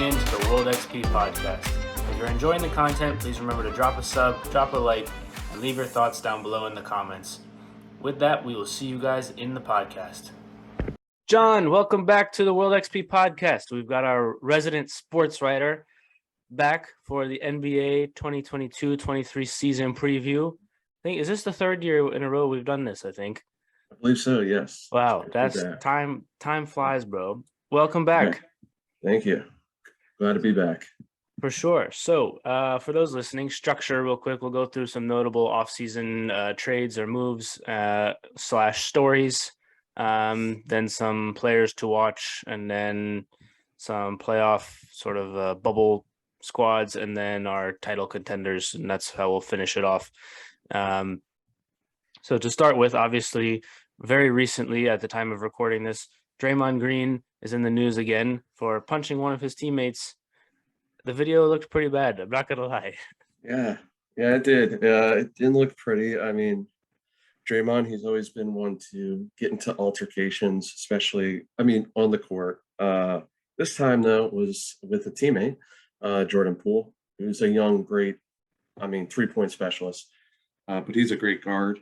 tuning in to the World XP podcast. If you're enjoying the content, please remember to drop a sub, drop a like, and leave your thoughts down below in the comments. With that, we will see you guys in the podcast. John, welcome back to the World XP podcast. We've got our resident sports writer back for the NBA 2022-23 season preview. Is this the third year in a row we've done this, I think? I believe so, yes. Wow, that's time flies, bro. Welcome back. Yeah. Thank you. Glad to be back. For sure. So for those listening, structure real quick, we'll go through some notable offseason trades or moves / stories, then some players to watch, and then some playoff sort of bubble squads, and then our title contenders, and that's how we'll finish it off. So to start with, obviously, very recently at the time of recording this, Draymond Green is in the news again for punching one of his teammates. The video looked pretty bad. I'm not going to lie. Yeah, it did. It didn't look pretty. I mean, Draymond, he's always been one to get into altercations, especially, on the court. This time, though, it was with a teammate, Jordan Poole, who's a young, great, three-point specialist. But he's a great guard.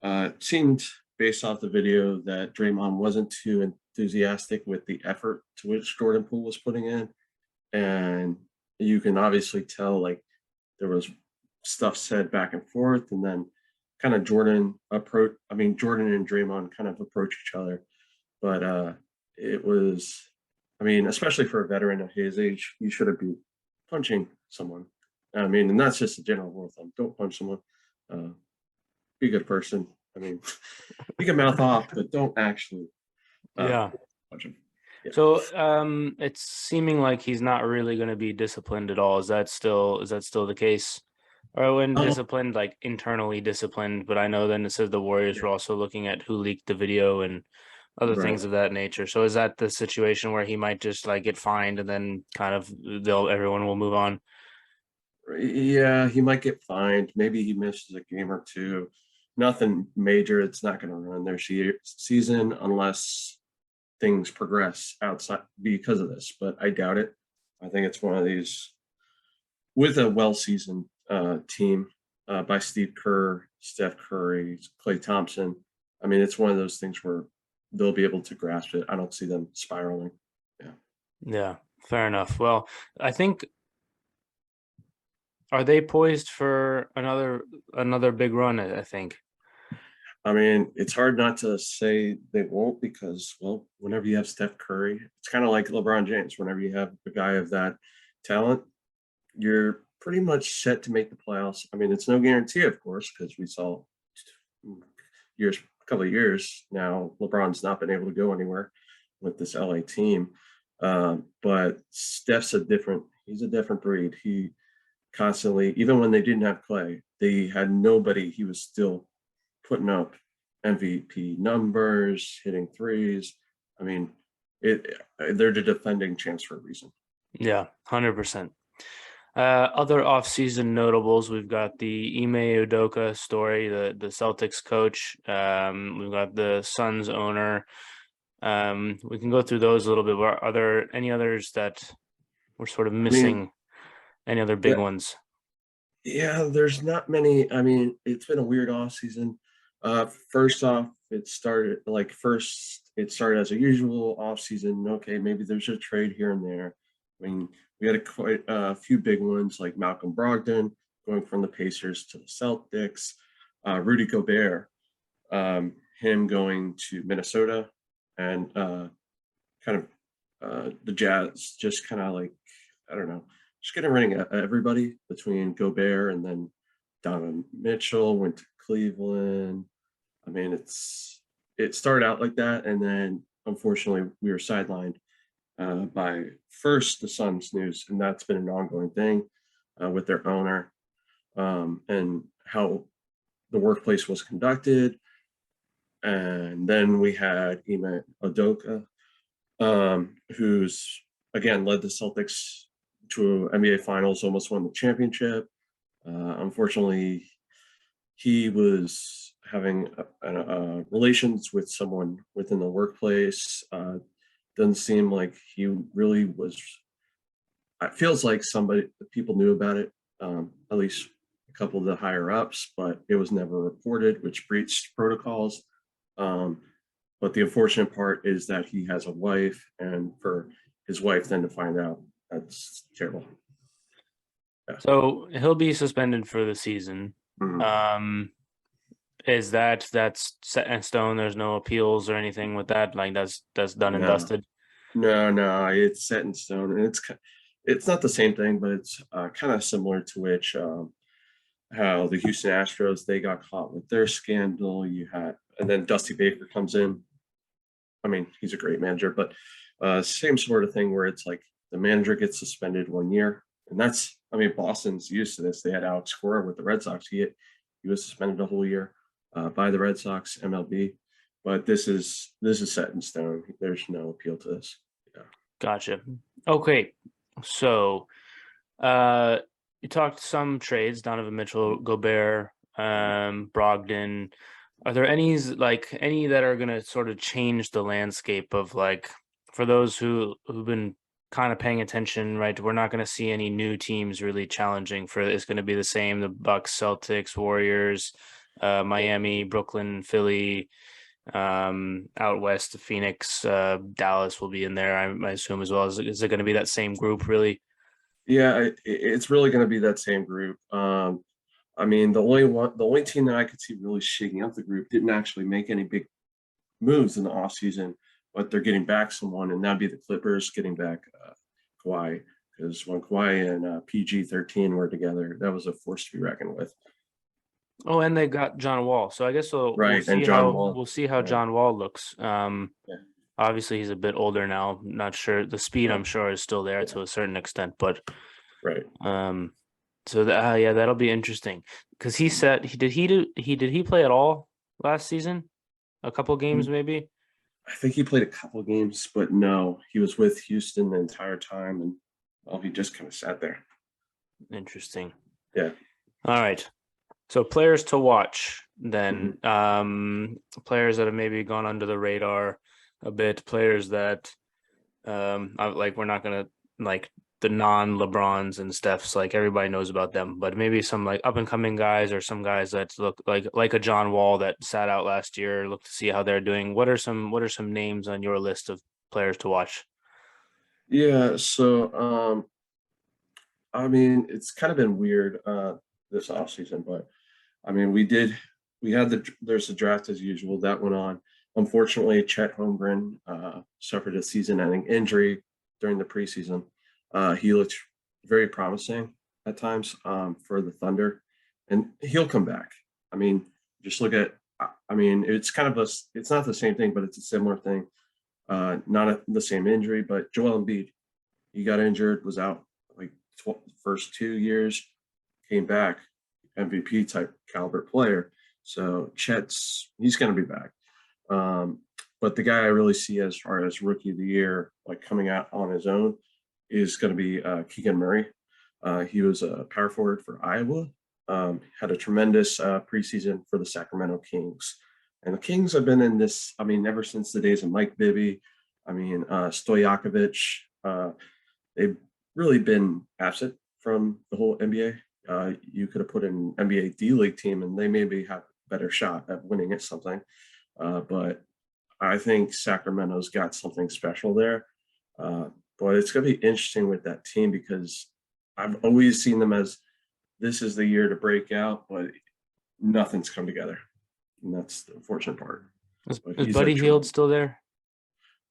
It seemed, based off the video, that Draymond wasn't too enthusiastic with the effort to which Jordan Poole was putting in. And you can obviously tell, there was stuff said back and forth, and then kind of Jordan and Draymond kind of approach each other. But it was, especially for a veteran of his age, you shouldn't be punching someone. And that's just a general rule of thumb. Don't punch someone. Be a good person. You can mouth off, but don't actually punch him. Yeah. So it's seeming like he's not really going to be disciplined at all. Is that still the case? Or when disciplined, like internally disciplined, but I know then it says the Warriors were also looking at who leaked the video and other things of that nature. So is that the situation where he might just get fined and then kind of everyone will move on? Yeah, he might get fined. Maybe he misses a game or two. Nothing major. It's not going to ruin their season unless things progress outside because of this, but I doubt it. I think it's one of these with a well-seasoned team by Steve Kerr, Steph Curry, Klay Thompson. It's one of those things where they'll be able to grasp it. I don't see them spiraling. Yeah, fair enough. Well, I think, are they poised for another big run, I think? It's hard not to say they won't because, well, whenever you have Steph Curry, it's kind of like LeBron James. Whenever you have a guy of that talent, you're pretty much set to make the playoffs. It's no guarantee, of course, because we saw a couple of years now, LeBron's not been able to go anywhere with this LA team. But Steph's he's a different breed. He constantly, even when they didn't have Klay, they had nobody, he was still putting up MVP numbers, hitting threes. They're the defending champs for a reason. Yeah, 100%. Other offseason notables, we've got the Ime Udoka story, the Celtics coach. We've got the Suns owner. We can go through those a little bit. Are there any others that we're sort of missing? Any other big ones? Yeah, there's not many. It's been a weird offseason. First off, it started as a usual offseason. Okay, maybe there's a trade here and there. We had quite a few big ones like Malcolm Brogdon going from the Pacers to the Celtics, Rudy Gobert, him going to Minnesota, and the Jazz just kind of I don't know, just getting rid of everybody between Gobert and then Donovan Mitchell went to Cleveland. It started out like that, and then unfortunately we were sidelined by first the Suns news, and that's been an ongoing thing with their owner and how the workplace was conducted. And then we had Ime Udoka, who's again led the Celtics to NBA Finals, almost won the championship. Unfortunately, he was having relations with someone within the workplace. Doesn't seem like he really was it feels like people knew about it, at least a couple of the higher ups, but it was never reported, which breached protocols. Um, but the unfortunate part is that he has a wife, and for his wife then to find out, that's terrible. Yeah. So he'll be suspended for the season. Mhm. Is that's set in stone? There's no appeals or anything with that. Like that's done and No, dusted. no, it's set in stone, and it's not the same thing, but it's kind of similar to which how the Houston Astros, they got caught with their scandal. And then Dusty Baker comes in. I mean, he's a great manager, but same sort of thing where it's like the manager gets suspended 1 year, and I mean, Boston's used to this. They had Alex Cora with the Red Sox. He was suspended a whole year by the Red Sox MLB, but this is set in stone. There's no appeal to this. Yeah. Gotcha. Okay. So you talked some trades, Donovan Mitchell, Gobert, Brogdon. Are there any that are gonna sort of change the landscape of like for those who've been kind of paying attention, right? We're not gonna see any new teams really challenging for it's gonna be the same. The Bucks, Celtics, Warriors, Miami, Brooklyn, Philly, out west, Phoenix, Dallas will be in there, I assume as well. Is it gonna be that same group really? Yeah, it's really going to be that same group. I mean, the only team that I could see really shaking up the group didn't actually make any big moves in the offseason, but they're getting back someone, and that'd be the Clippers getting back Kawhi. Because when Kawhi and PG-13 were together, that was a force to be reckoned with. Oh, and they got John Wall. So I guess we'll Right, and see John how Wall. Yeah, John Wall looks. yeah, Obviously he's a bit older now. Not sure the speed. yeah, I'm sure is still there yeah, to a certain extent, but right. um, so yeah, that'll be interesting because he said did he play at all last season? A couple games maybe. I think he played a couple games, but no, he was with Houston the entire time, and well, he just kind of sat there. Interesting. Yeah. All right. So players to watch then. Mhm. Players that have maybe gone under the radar a bit. Players that like we're not gonna like the non-LeBrons and Stephs, like everybody knows about them, but maybe some like up and coming guys or some guys that look like a John Wall that sat out last year. Look to see how they're doing. What are some names on your list of players to watch? Yeah. So, I mean, it's kind of been weird this offseason, but I mean, there's the draft as usual that went on. Unfortunately, Chet Holmgren suffered a season-ending injury during the preseason. He looked very promising at times for the Thunder, and he'll come back. I mean, just look at. I mean, it's not the same thing, but it's a similar thing. Not the same injury, but Joel Embiid, he got injured, was out like first 2 years, came back, MVP type caliber player. So he's going to be back. Um, but the guy I really see as far as rookie of the year, like coming out on his own, is going to be Keegan Murray. He was a power forward for Iowa. Had a tremendous preseason for the Sacramento Kings. And the Kings have been in this, I mean, ever since the days of Mike Bibby, I mean, Stojakovic, they've really been absent from the whole NBA. You could have put an NBA D League team, and they maybe have a better shot at winning at something. But I think Sacramento's got something special there. But it's going to be interesting with that team because I've always seen them as this is the year to break out, but nothing's come together, and that's the unfortunate part. But Is he's a Buddy Hield still there?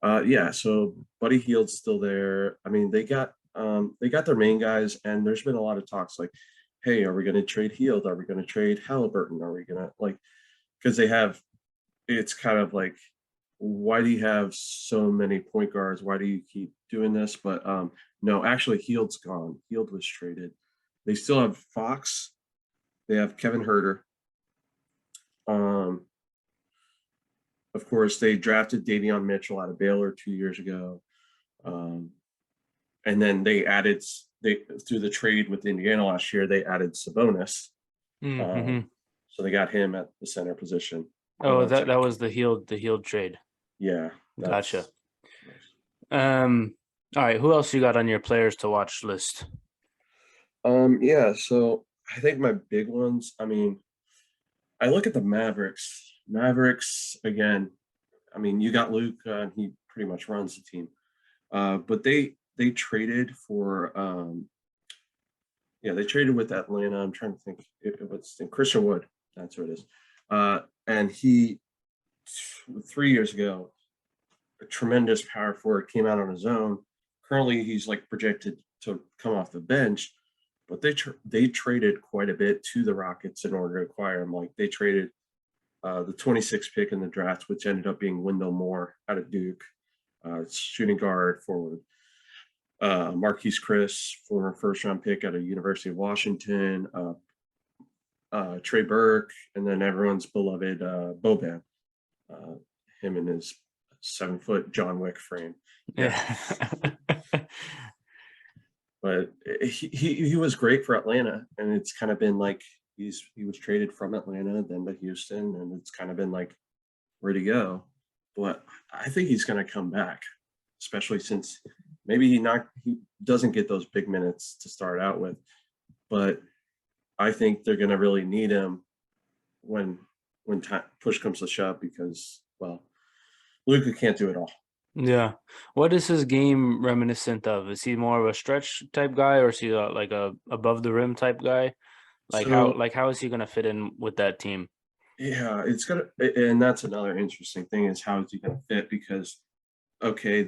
yeah. So Buddy Hield's still there. I mean, they got their main guys, and there's been a lot of talks like, hey, are we going to trade Hield? Are we going to trade Halliburton? Are we going to like because they have it's kind of like why do you have so many point guards? Why do you keep doing this? But no, actually, Hield's gone. Hield was traded. They still have Fox. They have Kevin Herter. Um, of course, they drafted Davion Mitchell out of Baylor 2 years ago. Um, and then they through the trade with Indiana last year, they added Sabonis. Mm-hmm. So they got him at the center position. Oh, It's that like, was the Hield trade. yeah, Gotcha. that's nice. Um, All right, who else you got on your players to watch list? Yeah, so I think my big ones, I mean, I look at the Mavericks. Mavericks, again, I mean, you got Luke, and he pretty much runs the team. But they traded for yeah, they traded with Atlanta. I'm trying to think it was Christian Wood. That's who it is. And he 3 years ago, a tremendous power forward, came out on his own. Currently, he's like projected to come off the bench, but they traded quite a bit to the Rockets in order to acquire him. Like they traded the 26th pick in the draft, which ended up being Wendell Moore out of Duke, shooting guard forward. Marquise Chris, former first round pick out of University of Washington, Trey Burke, and then everyone's beloved Boban, uh, him and his 7 foot John Wick frame. Yeah. Yeah. But he was great for Atlanta, and it's kind of been like he was traded from Atlanta then to Houston, and it's kind of been like where'd he go? But I think he's going to come back, especially since maybe he doesn't get those big minutes to start out with, but I think they're going to really need him when push comes to shove because well, Luka can't do it all. Yeah. What is his game reminiscent of? Is he more of a stretch type guy, or is he like a above the rim type guy? So Like how is he gonna fit in with that team? yeah, it's gonna, and that's another interesting thing is how is he gonna fit? Because okay,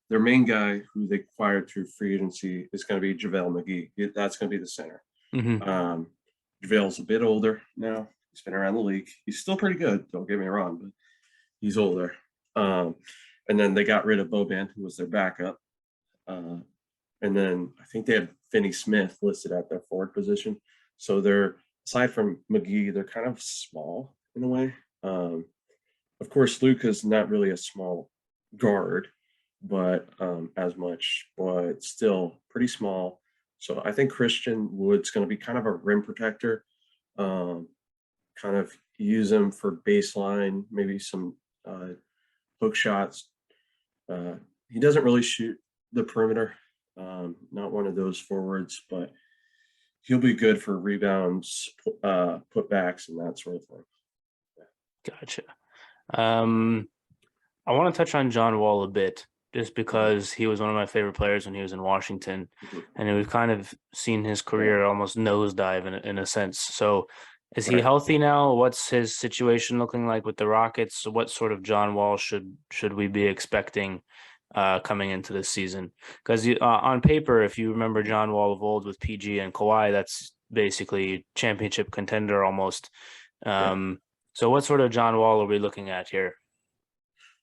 their main guy who they acquired through free agency is going to be JaVale McGee. That's going to be the center. Hmm. Um, JaVale's a bit older now. He's been around the league. He's still pretty good. Don't get me wrong, but he's older. Um, and then they got rid of Boban, who was their backup. Uh, and then I think they had Finney Smith listed at their forward position. So they're aside from McGee, they're kind of small in a way. Of course, Luka's not really a small guard, but as much, but still pretty small. So I think Christian Wood's going to be kind of a rim protector, um, kind of use him for baseline, maybe some hook shots. Uh, he doesn't really shoot the perimeter, not one of those forwards, but he'll be good for rebounds, putbacks, and that sort of thing. Gotcha. Um, I want to touch on John Wall a bit, just because he was one of my favorite players when he was in Washington, Mhm. and we've kind of seen his Yeah, career almost nosedive in a sense. So, is he right. healthy now? What's his situation looking like with the Rockets? What sort of John Wall should we be expecting coming into this season? Because on paper, if you remember John Wall of old with PG and Kawhi, that's basically championship contender almost. Yeah. So, what sort of John Wall are we looking at here?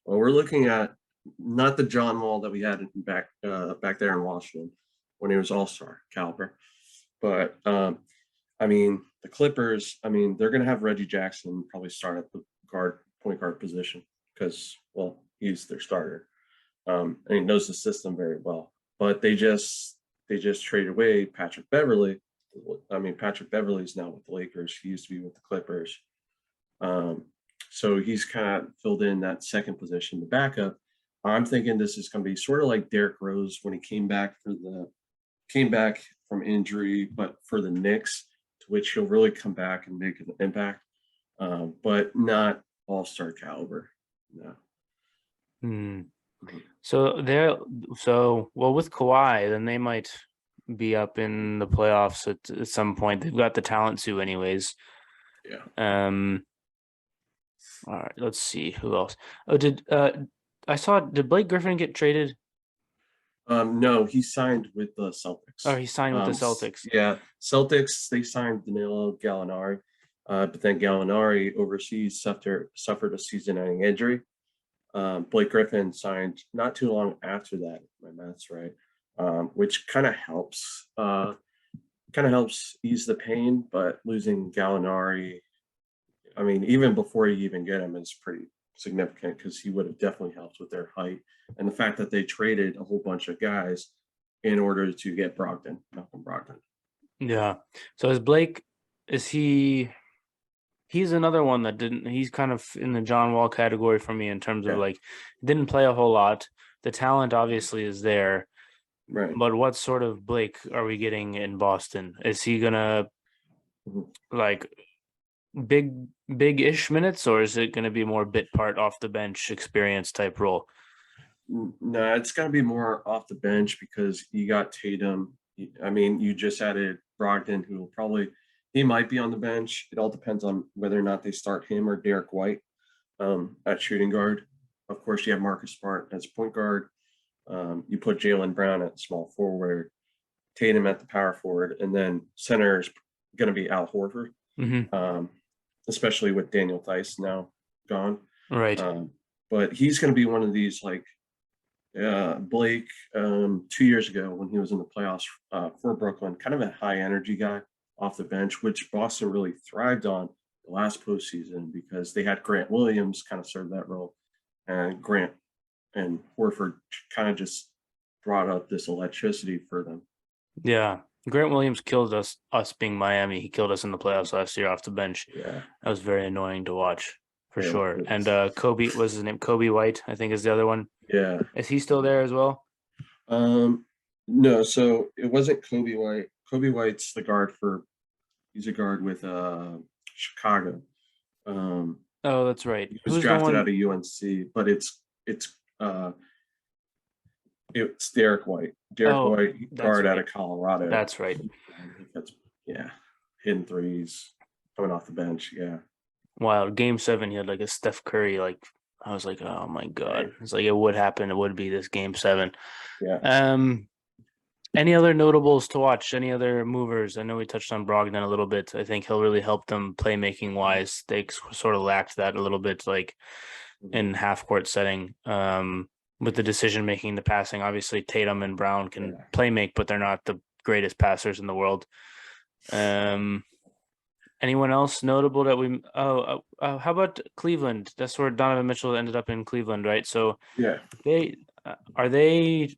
Well, we're looking at not the John Wall that we had back there in Washington when he was All Star caliber, but I mean the Clippers. I mean they're going to have Reggie Jackson probably start at the point guard position because well he's their starter and he knows the system very well. But they just traded away Patrick Beverly. I mean Patrick Beverly is now with the Lakers. He used to be with the Clippers. Um, so he's kind of filled in that second position, the backup. I'm thinking this is going to be sort of like Derrick Rose when he came back from injury, but for the Knicks, to which he'll really come back and make an impact, but not all star caliber. No. Hmm. Mhm. So they're so well with Kawhi, then they might be up in the playoffs at some point. They've got the talent to, anyways. Yeah. Um, all right, let's see who else. Oh, did Blake Griffin get traded? No, he signed with the Or Celtics. he signed with the Celtics? Yeah, Celtics. They signed Danilo Gallinari, but then Gallinari overseas suffered a season-ending injury. Blake Griffin signed not too long after that, if my math's right, which kind of helps ease the pain. But losing Gallinari, I mean, even before you even get him, is pretty significant because he would have definitely helped with their height and the fact that they traded a whole bunch of guys in order to get Malcolm Brogdon. Yeah. So is he he's another one that didn't he's kind of in the John Wall category for me in terms of Yeah. like didn't play a whole lot. The talent obviously is there. Right. But what sort of Blake are we getting in Boston? Is he gonna Mhm. like big-ish minutes, or is it gonna be more bit part off the bench experience type role? No, it's got to be more off the bench because you got Tatum. I mean, you just added Brogdon, who will probably he might be on the bench. It all depends on whether or not they start him or Derek White at shooting guard. Of course, you have Marcus Smart as point guard. You put Jalen Brown at small forward, Tatum at the power forward, and then center is going to be Al Horford, Mm-hmm. um, especially with Daniel Theis now gone. Right. Um, but he's going to be one of these like Blake 2 years ago when he was in the playoffs for Brooklyn, kind of a high energy guy off the bench, which Boston really thrived on the last postseason because they had Grant Williams kind of serve that role, and Grant and Horford kind of just brought up this electricity for them. Yeah. Grant Williams killed us being Miami. He killed us in the playoffs last year off the bench. Yeah, That was very annoying to watch for yeah, sure. it And was. Kobe was his name. Kobe White, I think is the other one. Yeah. Is he still there as well? Um, no, so it wasn't Kobe White. Kobe White's the guard for. He's a guard with Chicago. Um, Oh, that's right. he was Who's the drafted out one? of UNC, but uh it's Derek White. Derek Oh, White, that's guard out right. of Colorado. That's right. That's yeah, hitting threes, coming off the bench. Yeah, Wow. Game 7, he had like a Steph Curry. Like, I was like, oh my right. God. It's like it would happen. It would be this game 7. Yeah. Um, any other notables to watch? Any other movers? I know we touched on Brogdon a little bit. I think he'll really help them playmaking wise. They sort of lacked that a little bit, like Mhm. in half court setting. With the decision making, the passing. Obviously, Tatum and Brown can Yeah. play make, but they're not the greatest passers in the world. Anyone else notable that we? How about Cleveland? That's where Donovan Mitchell ended up in Cleveland, right? So Yeah. they are they.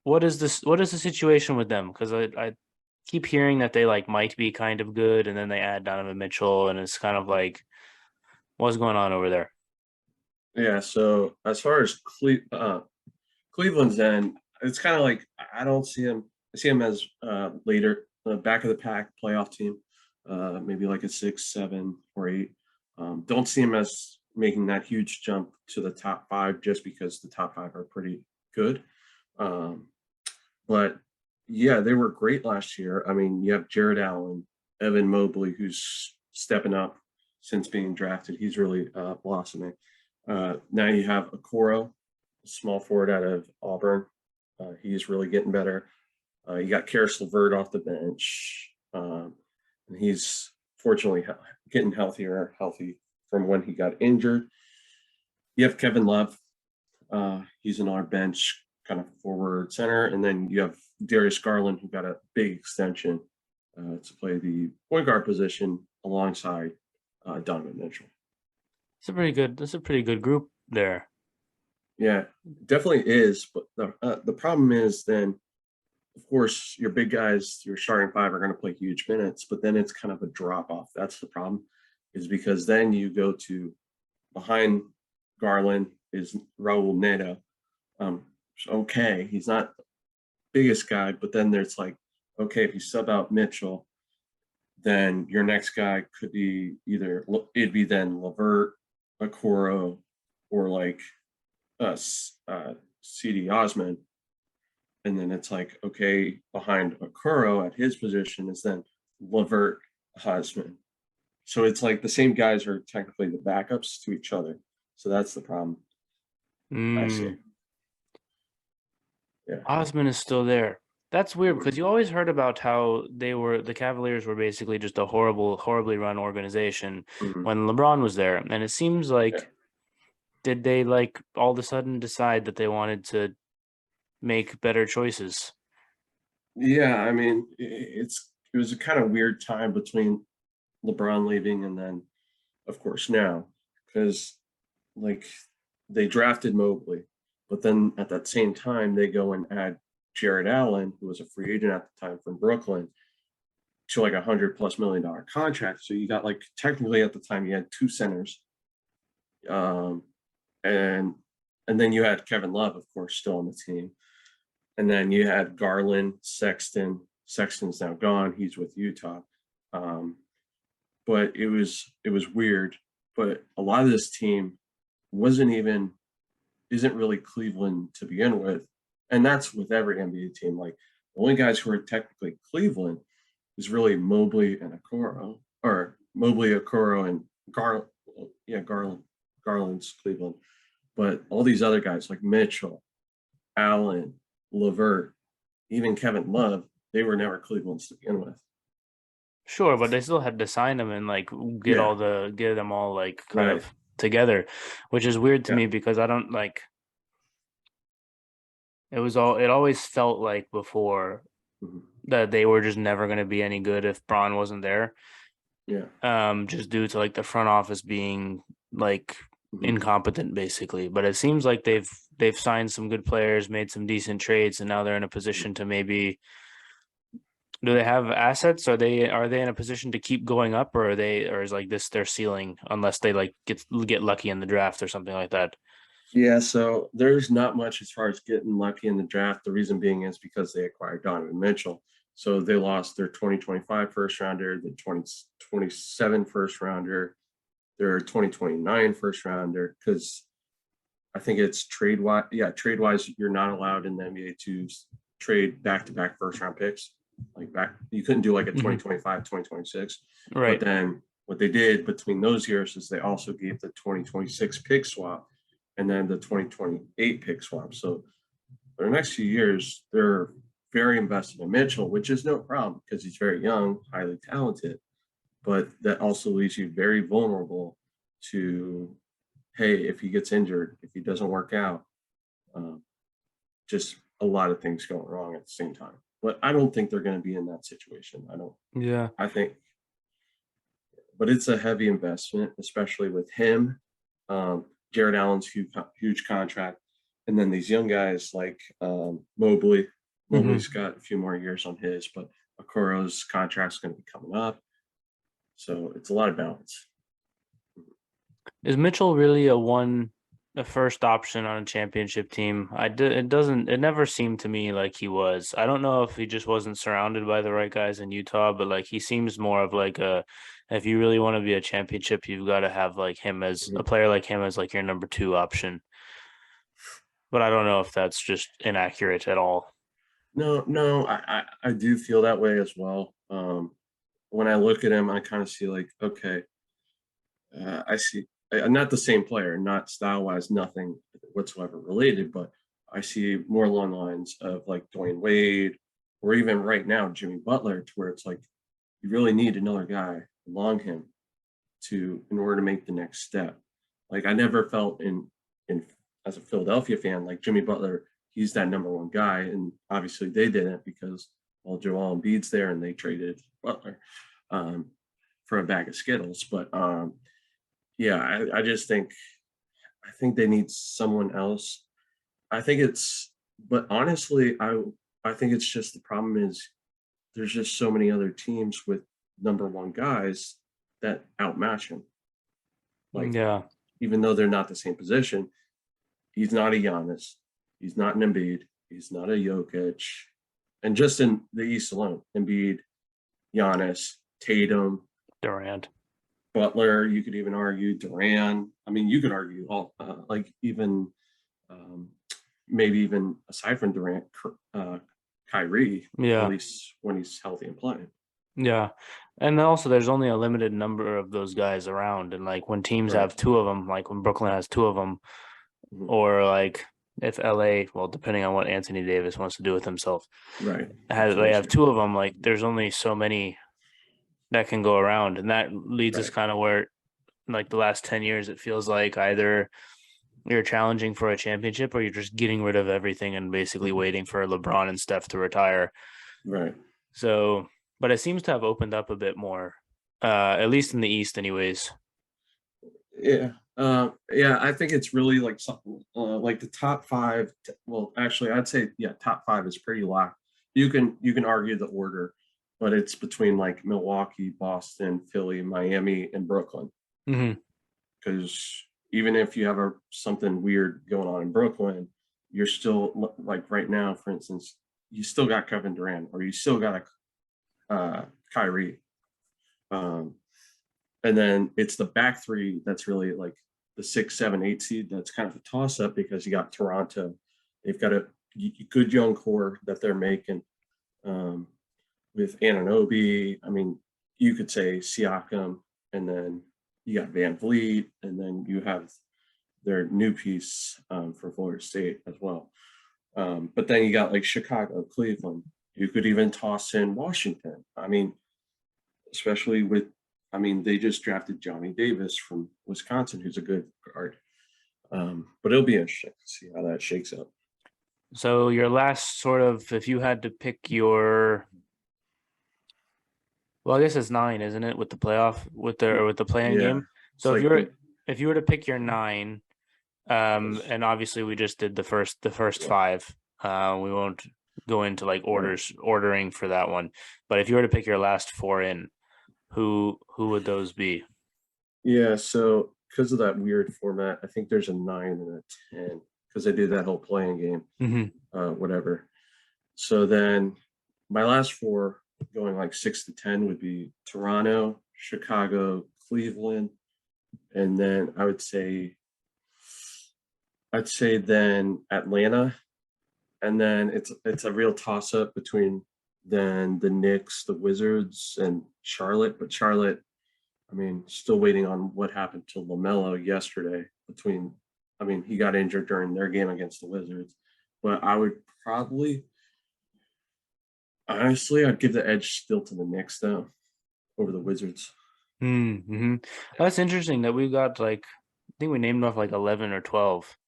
What is this? What is the situation with them? Because I keep hearing that they like might be kind of good, and then they add Donovan Mitchell, and it's kind of like what's going on over there? Yeah. So as far as Cleveland's end, it's kind of like I don't see him. I see him as later, back of the pack playoff team, maybe like a 6, 7, or 8. Don't see him as making that huge jump to the top 5 just because the top 5 are pretty good. Um, but yeah, they were great last year. I mean, you have Jared Allen, Evan Mobley, who's stepping up since being drafted. He's really blossoming. Now you have Okoro, small forward out of Auburn. He's really getting better. You got Karis LeVert off the bench. And he's fortunately getting healthy from when he got injured. You have Kevin Love. He's in our bench kind of forward center. And then you have Darius Garland, who got a big extension to play the point guard position alongside Donovan Mitchell. It's a pretty good. That's a pretty good group there. Yeah, definitely is. But the problem is then, of course, your big guys, your starting 5 are going to play huge minutes, but then it's kind of a drop off. That's the problem, is because then you go to behind Garland is Raul Neto. Okay, he's not the biggest guy, but then there's like, okay, if you sub out Mitchell, then your next guy could be either it'd be then LeVert, Okoro, or like CD Osman. And then it's like, okay, behind Okoro at his position is then LeVert, Osman. So it's like the same guys are technically the backups to each other. So that's the problem I see. Mm, Yeah. Osman is still there. That's weird because you always heard about how the Cavaliers were basically just a horribly run organization Mhm. when LeBron was there, and it seems Yeah. like did they like all of a sudden decide that they wanted to make better choices? Yeah. I mean, it was a kind of weird time between LeBron leaving and then, of course, now because like they drafted Mobley, but then at that same time they go and add Jared Allen, who was a free agent at the time from Brooklyn, to like $100+ million contract. So you got like technically at the time you had 2 centers, um, and and then you had Kevin Love, of course, still on the team. And then you had Garland, Sexton. Sexton's now gone. He's with Utah. But it was weird. But a lot of this team isn't really Cleveland to begin with. And that's with every NBA team. Like the only guys who are technically Cleveland is really Mobley and Okoro, or Mobley, Okoro, and Garland. Yeah, Garland's Cleveland. But all these other guys like Mitchell, Allen, LeVert, even Kevin Love, they were never Cleveland's to begin with. Sure, but they still had to sign them and like get them all like kind Right. of together, which is weird to Yeah. me because I don't like it always felt like before Mhm. that they were just never going to be any good if Braun wasn't there. Yeah. Just due to like the front office being like Mhm. incompetent basically. But it seems like they've signed some good players, made some decent trades, and now they're in a position to maybe. Do they have assets? Are they in a position to keep going up, or is like this their ceiling unless they like get lucky in the draft or something like that? Yeah, so there's not much as far as getting lucky in the draft. The reason being is because they acquired Donovan Mitchell. So they lost their 2025 first rounder, the 2027 first rounder, their 2029 first rounder, because I think it's trade wise. Yeah, trade wise, you're not allowed in the NBA to trade back to back first round picks. Like you couldn't do like a 2025, 2026. But Right. then what they did between those years is they also gave the 2026 pick swap and then the 2028 pick swap. So for the next few years, they're very invested in Mitchell, which is no problem because he's very young, highly talented. But that also leaves you very vulnerable to, hey, if he gets injured, if he doesn't work out, just a lot of things going wrong at the same time. But I don't think they're going to be in that situation. Yeah. I think, but it's a heavy investment, especially with him. Jared Allen's huge contract. And then these young guys like Mobley. Mobley's got a few more years on his, but Okoro's contract's going to be coming up. So it's a lot of balance. Is Mitchell really a first option on a championship team? It never seemed to me like he was. I don't know if he just wasn't surrounded by the right guys in Utah, but like he seems more of like if you really want to be a championship, you've got to have like him as a player like him as like your number two option. But I don't know if that's just inaccurate at all. No, I do feel that way as well. When I look at him, I kind of see like, okay, I see not the same player, not style wise, nothing whatsoever related, but I see more along the lines of like Dwayne Wade, or even right now Jimmy Butler, to where it's like you really need another guy along him in order to make the next step. Like I never felt in as a Philadelphia fan like Jimmy Butler, he's that number one guy, and obviously they didn't because Joel Embiid's there and they traded Butler for a bag of Skittles, but. Yeah, I just think they need someone else. But honestly, I think it's just the problem is there's just so many other teams with number one guys that outmatch him. Like, Yeah. even though they're not the same position, he's not a Giannis, he's not an Embiid, he's not a Jokic, and just in the East alone, Embiid, Giannis, Tatum, Durant. Butler, you could even argue Durant. I mean, you could argue all like even maybe even aside from Durant, Kyrie, at Yeah. least when he's healthy and playing. Yeah. And then also there's only a limited number of those guys around. And like when teams Right. have two of them, like when Brooklyn has two of them, or like if LA, well, depending on what Anthony Davis wants to do with himself, Right. they have two of them, like there's only so many that can go around. And that leads us kind of where like the last 10 years, it feels like either you're challenging for a championship or you're just getting rid of everything and basically waiting for LeBron and Steph to retire. Right. So, but it seems to have opened up a bit more, at least in the East, anyways. Yeah. Yeah, I think it's really like something like the top five. Well, actually, I'd say top five is pretty locked. You can argue the order, but it's between like Milwaukee, Boston, Philly, Miami, and Brooklyn. Mm-hmm. Because even if you have something weird going on in Brooklyn, you're still like right now, for instance, you still got Kevin Durant or you still got a Kyrie. And then it's the back three that's really like the 6, 7, 8 seed. That's kind of a toss up because you got Toronto. They've got a good young core that they're making with Anunoby. I mean, you could say Siakam, and then you got Van Vliet, and then you have their new piece for Florida State as well. But then you got like Chicago, Cleveland. You could even toss in Washington. I mean, especially with, I mean, they just drafted Johnny Davis from Wisconsin, who's a good guard. But it'll be interesting to see how that shakes up. So your last sort of, if you had to pick your, well, I guess it's 9, isn't it, with the playoff, with the playing game? So if you were to pick your 9, and obviously we just did the first 5. We won't go into like ordering for that one. But if you were to pick your last 4 in, who would those be? Yeah, so because of that weird format, I think there's a 9 and a 10 because they do that whole playing game, whatever. So then my last 4 going like 6 to 10 would be Toronto, Chicago, Cleveland, and then I'd say then Atlanta, and then it's a real toss up between then the Knicks, the Wizards, and Charlotte. But Charlotte, I mean, still waiting on what happened to LaMelo yesterday. I mean, he got injured during their game against the Wizards. But I would probably, honestly, I'd give the edge still to the Knicks though, over the Wizards. That's interesting that we got like, I think we named off like 11 or 12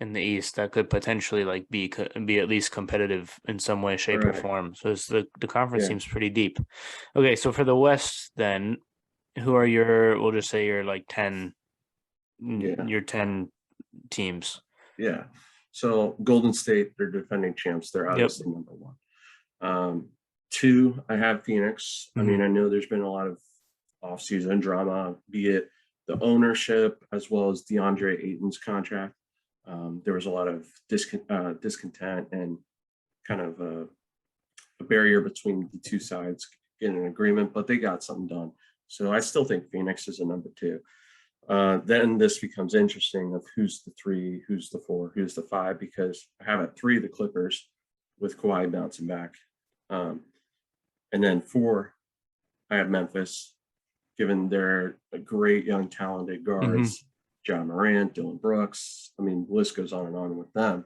in the East that could potentially like be at least competitive in some way, shape, or form. So the conference seems pretty deep. Okay, so for the West, then, who are we'll just say your like 10, your 10 teams. Yeah. So Golden State, they're defending champs. They're obviously number 1. 2, I have Phoenix. I mean, I know there's been a lot of offseason drama, be it the ownership as well as DeAndre Ayton's contract. There was a lot of discontent and kind of a barrier between the two sides getting an agreement, but they got something done. So I still think Phoenix is a number 2. Then this becomes interesting of who's the 3, who's the 4, who's the 5, because I have at 3 the Clippers with Kawhi bouncing back. And then 4, I have Memphis, given their great young talented guards, John Morant, Dylan Brooks. I mean, the list goes on and on with them.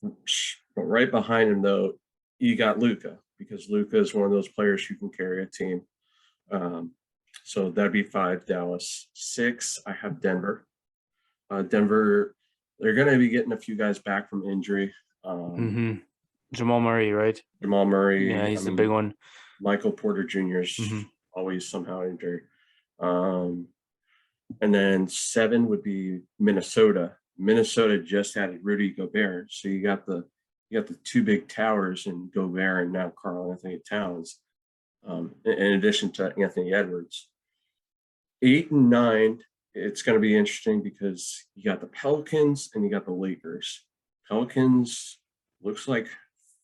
But right behind him, though, you got Luka, because Luka is one of those players who can carry a team. So that'd be 5, Dallas. 6, I have Denver. Denver, they're going to be getting a few guys back from injury. Jamal Murray, right? Jamal Murray. Yeah, he's the big one. Michael Porter Jr. is always somehow injured. And then 7 would be Minnesota. Minnesota just added Rudy Gobert. So you got the 2 big towers in Gobert and now Karl Anthony Towns, in addition to Anthony Edwards. 8 and 9, it's going to be interesting because you got the Pelicans and you got the Lakers. Pelicans looks like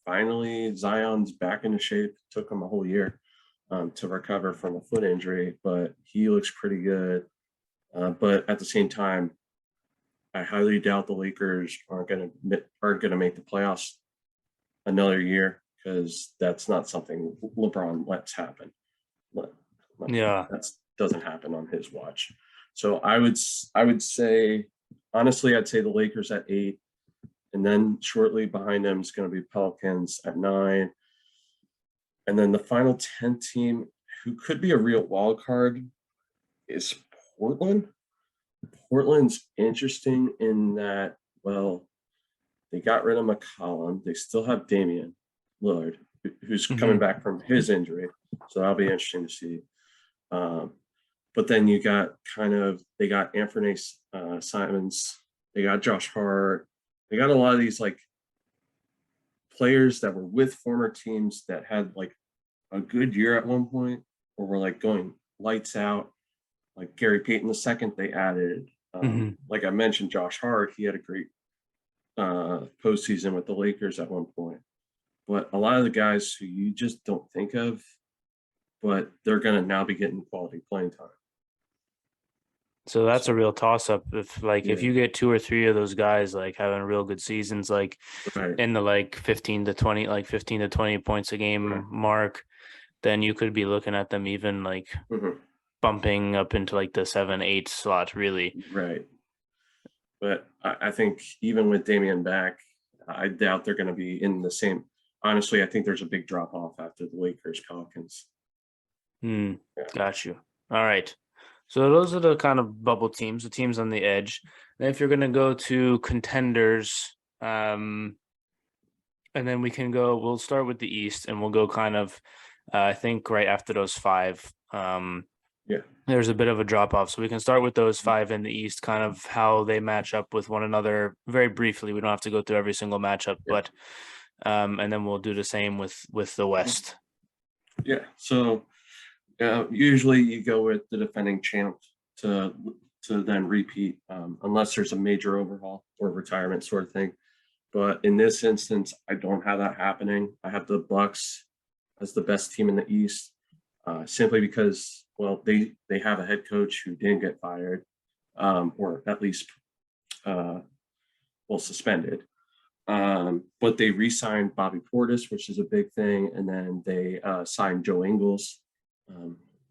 finally Zion's back into shape. Took him a whole year to recover from a foot injury, but he looks pretty good. But at the same time, I highly doubt the Lakers aren't going to make the playoffs another year, because that's not something LeBron lets happen. That doesn't happen on his watch. So I would say, honestly, I'd say the Lakers at 8, and then shortly behind them is going to be Pelicans at 9, and then the final 10 team, who could be a real wild card, is Portland. Portland's interesting in that, well, they got rid of McCollum. They still have Damian Lillard, who's coming back from his injury. So that'll be interesting to see. But then you got they got Anthony Simons. They got Josh Hart. They got a lot of these like players that were with former teams that had like a good year at one point, or were like going lights out. Like Gary Payton II, they added. Like I mentioned, Josh Hart, he had a great postseason with the Lakers at one point. But a lot of the guys who you just don't think of, but they're going to now be getting quality playing time. So that's a real toss up. If Yeah. you get 2 or 3 of those guys like having real good seasons, like Right. in the 15 to 20 points a game Right. mark, then you could be looking at them even Mhm. bumping up into the 7-8 slot, really. Right. But I think even with Damian back, I doubt they're going to be in the same. Honestly, I think there's a big drop off after the Lakers Pelicans. Yeah. Got you. All right. So those are the kind of bubble teams, the teams on the edge. And if you're going to go to contenders, and then we'll start with the East and we'll go kind of, I think right after those 5, Yeah. there's a bit of a drop off. So we can start with those 5 in the East, kind of how they match up with one another very briefly. We don't have to go through every single matchup, Yeah. but, and then we'll do the same with the West. Yeah. So usually you go with the defending champ to then repeat, unless there's a major overhaul or retirement sort of thing. But in this instance, I don't have that happening. I have the Bucks as the best team in the East, simply because, well, they have a head coach who didn't get fired, or at least suspended. But they re-signed Bobby Portis, which is a big thing, and then they signed Joe Ingles,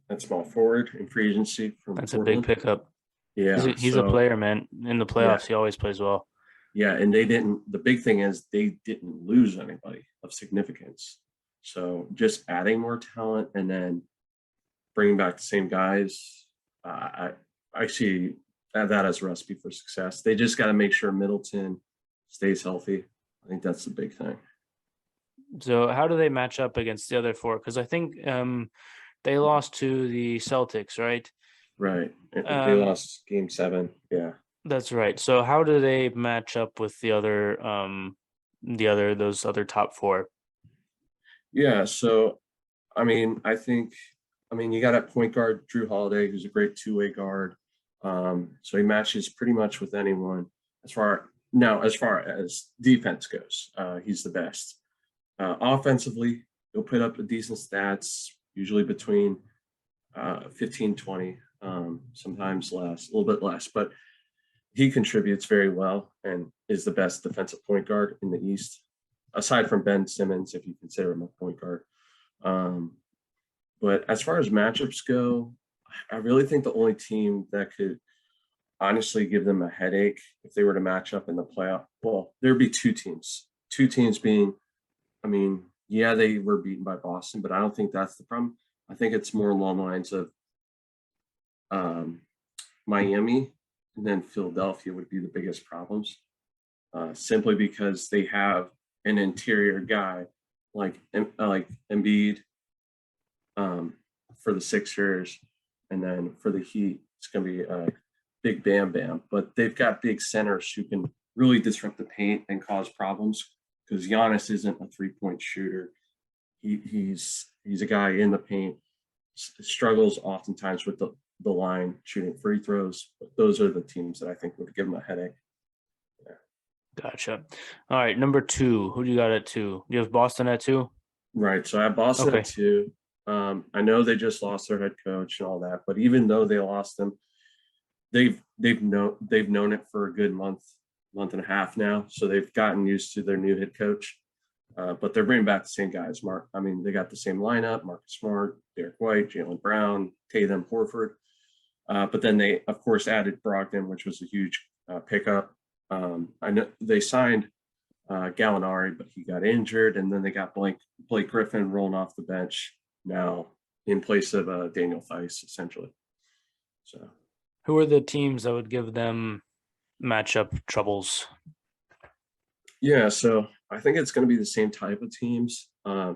that small forward in free agency from That's Portland. a big pickup. Yeah, he's a player, man. In the playoffs, he always plays well. Yeah, and the big thing is they didn't lose anybody of significance. So just adding more talent and then bringing back the same guys, I see that as a recipe for success. They just got to make sure Middleton stays healthy. I think that's the big thing. So how do they match up against the other 4? Because I think they lost to the Celtics, right? Right. They lost game 7. Yeah. That's right. So how do they match up with those other top 4? Yeah. So, I mean, you got at point guard Drew Holiday, who's a great two-way guard. So he matches pretty much with anyone. As far as defense goes, he's the best. Offensively, he'll put up a decent stats, usually between 15, 20, sometimes less, a little bit less, but he contributes very well and is the best defensive point guard in the East, aside from Ben Simmons, if you consider him a point guard. But as far as matchups go, I really think the only team that could honestly give them a headache if they were to match up in the playoff, well, there'd be 2 teams. 2 teams being, they were beaten by Boston, but I don't think that's the problem. I think it's more along the lines of Miami and then Philadelphia would be the biggest problems, simply because they have an interior guy like Embiid for the Sixers, and then for the Heat, it's going to be big Bam Bam. But they've got big centers who can really disrupt the paint and cause problems, because Giannis isn't a 3-point shooter. He's a guy in the paint, struggles oftentimes with the line shooting free throws. But those are the teams that I think would give him a headache. Yeah. Gotcha. All right, number 2. Who do you got at 2? Do you have Boston at 2? Right. So I have Boston at 2. I know they just lost their head coach and all that, but even though they lost them, they've known it for a good month and a half now. So they've gotten used to their new head coach. But they're bringing back the same guys. They got the same lineup: Marcus Smart, Derek White, Jaylen Brown, Tatum, Horford. But then they, of course, added Brogdon, which was a huge pickup. I know they signed Gallinari, but he got injured, and then they got Blake Griffin rolling off the bench now in place of Daniel Theis, essentially. So, who are the teams that would give them matchup troubles? Yeah, so I think it's going to be the same type of teams. I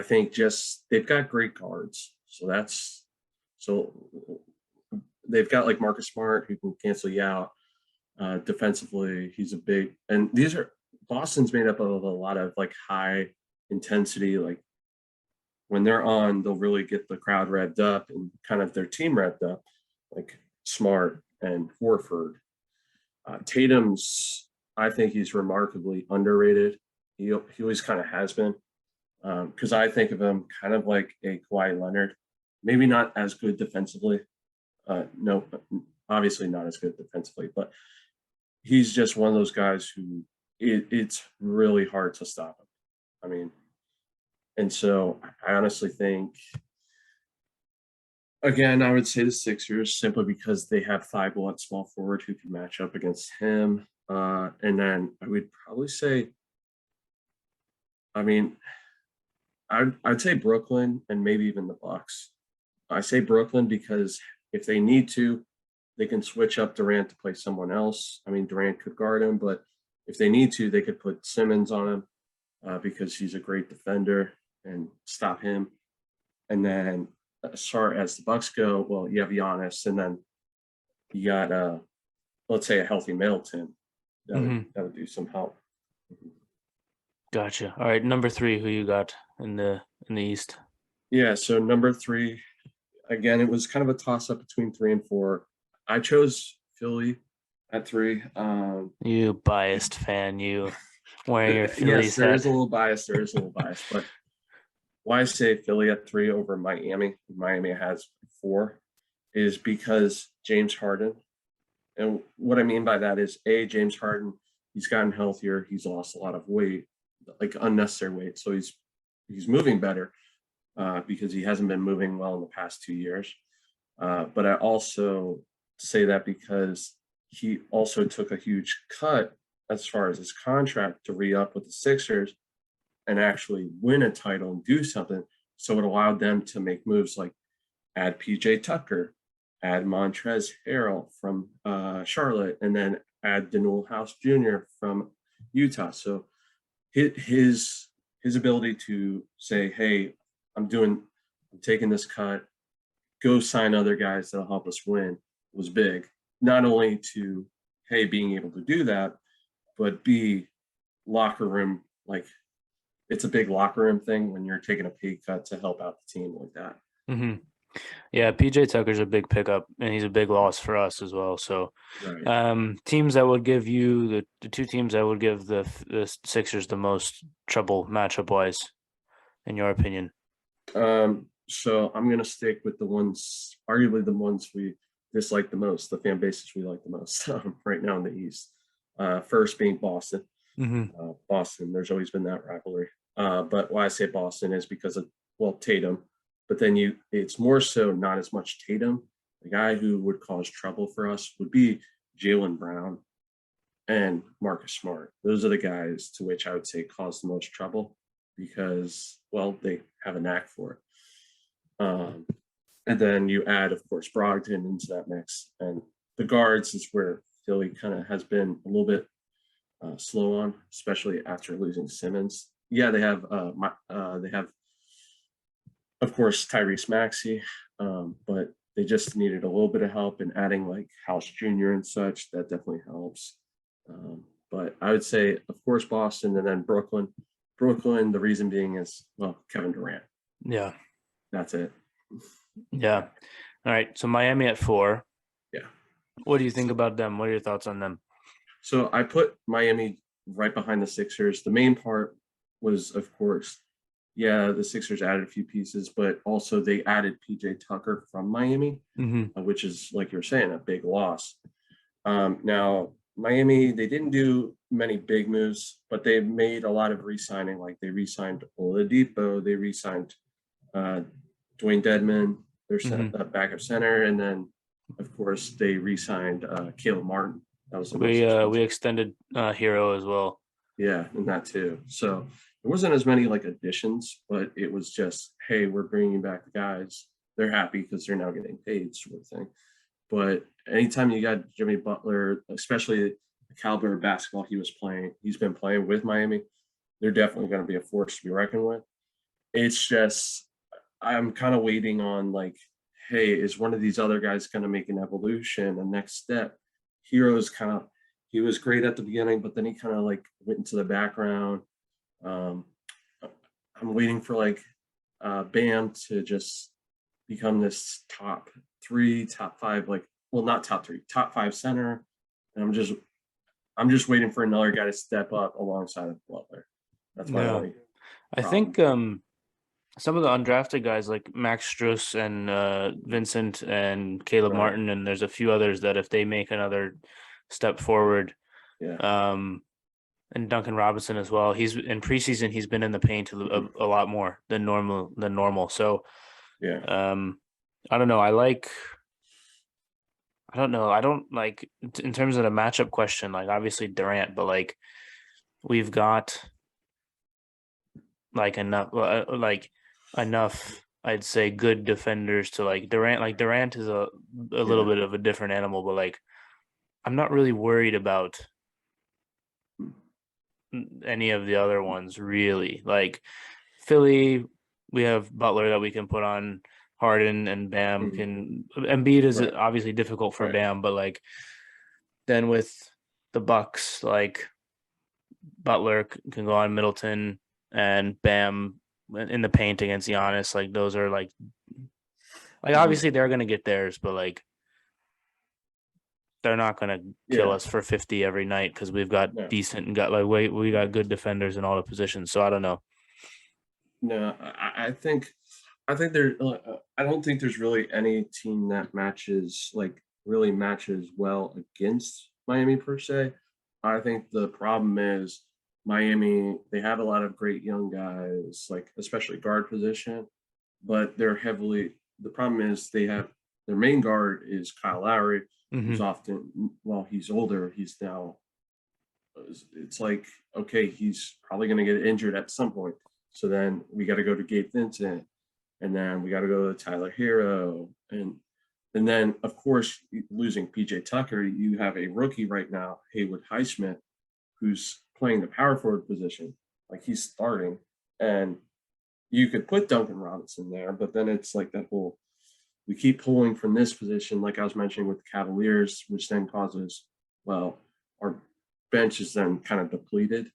think just they've got great guards, so they've got like Marcus Smart, who can cancel you out. Defensively, he's a big, and Boston's made up of a lot of like high intensity. Like when they're on, they'll really get the crowd revved up and kind of their team revved up, like Smart and Horford. Tatum's I think he's remarkably underrated. He always kind of has been, because I think of him kind of like a Kawhi Leonard, maybe not as good defensively. No, obviously not as good defensively, but he's just one of those guys who it's really hard to stop him. I mean, and so I honestly think, again, I would say the Sixers simply because they have Thibault at small forward who can match up against him. And then I would probably say, I mean, I'd say Brooklyn and maybe even the Bucks. I say Brooklyn because if they need to, they can switch up Durant to play someone else. I mean, Durant could guard him, but if they need to, they could put Simmons on him because he's a great defender and stop him. And then as far as the Bucks go, well, you have Giannis, and then you got let's say a healthy Middleton. That would do some help. Gotcha. All right, number 3, who you got in the East? Yeah, so number 3, again, it was kind of a toss up between 3 and 4. I chose Philly at 3. You biased fan, you wearing your Yes, Phillies there hat. is a little bias. There is a little bias, but why I say Philly at 3 over Miami, Miami has 4, is because James Harden. And what I mean by that is, James Harden, he's gotten healthier. He's lost a lot of weight, like unnecessary weight. So he's moving better because he hasn't been moving well in the past 2 years. But I also say that because he also took a huge cut as far as his contract to re-up with the Sixers and actually win a title and do something. So it allowed them to make moves like add PJ Tucker, add Montrezl Harrell from Charlotte, and then add Danuel House Jr. from Utah. So his ability to say, hey, I'm taking this cut, go sign other guys that'll help us win, was big. Not only to, hey, being able to do that, but B, locker room, like it's a big locker room thing when you're taking a pay cut to help out the team like that. Mm-hmm. Yeah, PJ Tucker's a big pickup, and he's a big loss for us as well. So, Right. teams that would give you the 2 teams that would give the Sixers the most trouble matchup wise, in your opinion. So I'm gonna stick with the ones, arguably the ones we dislike the most, the fan bases we like the most right now in the East. First being Boston. Boston, there's always been that rivalry. But why I say Boston is because of, well, Tatum, but then it's more so not as much Tatum. The guy who would cause trouble for us would be Jaylen Brown and Marcus Smart. Those are the guys to which I would say cause the most trouble because, well, they have a knack for it. And then you add, of course, Brogdon into that mix. And the guards is where Philly kind of has been a little bit slow on, especially after losing Simmons. Yeah, they have, of course, Tyrese Maxey, but they just needed a little bit of help in adding like House Jr. and such. That definitely helps. But I would say, of course, Boston and then Brooklyn. Brooklyn, the reason being is, well, Kevin Durant. Yeah. That's it. Yeah. All right. So Miami at 4. Yeah. What do you think about them? What are your thoughts on them? So I put Miami right behind the Sixers. The main part was, of course, yeah, the Sixers added a few pieces, but also they added PJ Tucker from Miami, which is, like you're saying, a big loss. Now, Miami, they didn't do many big moves, but they made a lot of re-signing. Like they re-signed Oladipo, they re-signed Dwayne Dedman, their backup center, and then, of course, they re-signed Caleb Martin. That was the we extended Hero as well. Yeah, and that too. So there wasn't as many like additions, but it was just, hey, we're bringing back the guys. They're happy because they're now getting paid, sort of thing. But anytime you got Jimmy Butler, especially the caliber of basketball he's been playing with Miami, they're definitely going to be a force to be reckoned with. It's just, I'm kind of waiting on like, hey, is one of these other guys going to make an evolution, a next step? He was great at the beginning, but then he kind of like went into the background. I'm waiting for like Bam to just become this top 3, top 5, like, well, not top 3, top 5 center. And I'm just waiting for another guy to step up alongside of Butler. That's my Yeah. only I problem. think some of the undrafted guys like Max Struess and Vincent and Caleb Right. Martin, and there's a few others that if they make another step forward, Yeah. and Duncan Robinson as well. He's in preseason. He's been in the paint a lot more than normal. So Yeah. I don't know. I don't know. I don't like in terms of the matchup question. Like obviously Durant, but like we've got like enough. I'd say good defenders to like Durant. Like Durant is a little Yeah. bit of a different animal, but like I'm not really worried about any of the other ones really. Like Philly, we have Butler that we can put on. Harden and Bam Mhm. can. Embiid is Right. obviously difficult for Right. Bam, but like then with the Bucks, like Butler can go on Middleton and Bam in the paint against Giannis. Like those are like Mhm. obviously they're gonna get theirs, but like they're not gonna kill Yeah. us for 50 every night because we've got No. decent and got like we got good defenders in all the positions. So I don't know. No. I think there. I don't think there's really any team that really matches well against Miami per se. I think the problem is Miami. They have a lot of great young guys, like especially guard position, but they're heavily. The problem is they have their main guard is Kyle Lowry, who's Mm-hmm. often while he's older, he's now it's like okay, he's probably going to get injured at some point. So then we got to go to Gabe Vincent, and then we got to go to Tyler Hero, and then of course losing PJ Tucker, you have a rookie right now, Haywood Highsmith, who's playing the power forward position, like he's starting, and you could put Duncan Robinson there, but then it's like that whole we keep pulling from this position, like I was mentioning with the Cavaliers, which then causes, well, our bench is then kind of depleted,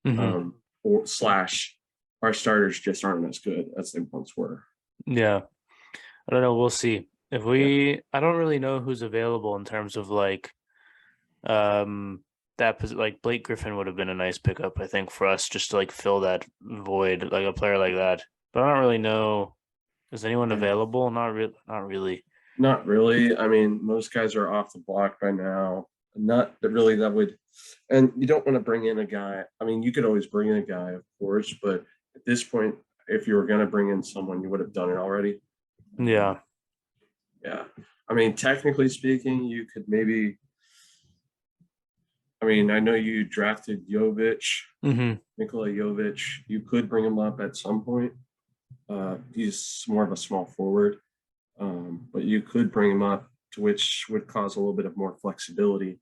Mm-hmm. or slash our starters just aren't as good as they once were. Yeah. I don't know. We'll see. If Yeah, I don't really know who's available in terms of um, like Blake Griffin would have been a nice pickup, I think, for us just to like fill that void, like a player like that. But I don't really know. Is anyone yeah. available? Not really. Not really. I mean, most guys are off the block by now. Not that really that would, and you don't want to bring in a guy. I mean, you could always bring in a guy, of course, but at this point, if you were going to bring in someone, you would have done it already. Yeah. Yeah. I mean, technically speaking, you could maybe. I mean, I know you drafted Jovic, Mm-hmm. Nikola Jovic. You could bring him up at some point. He's more of a small forward, but you could bring him up, to which would cause a little bit of more flexibility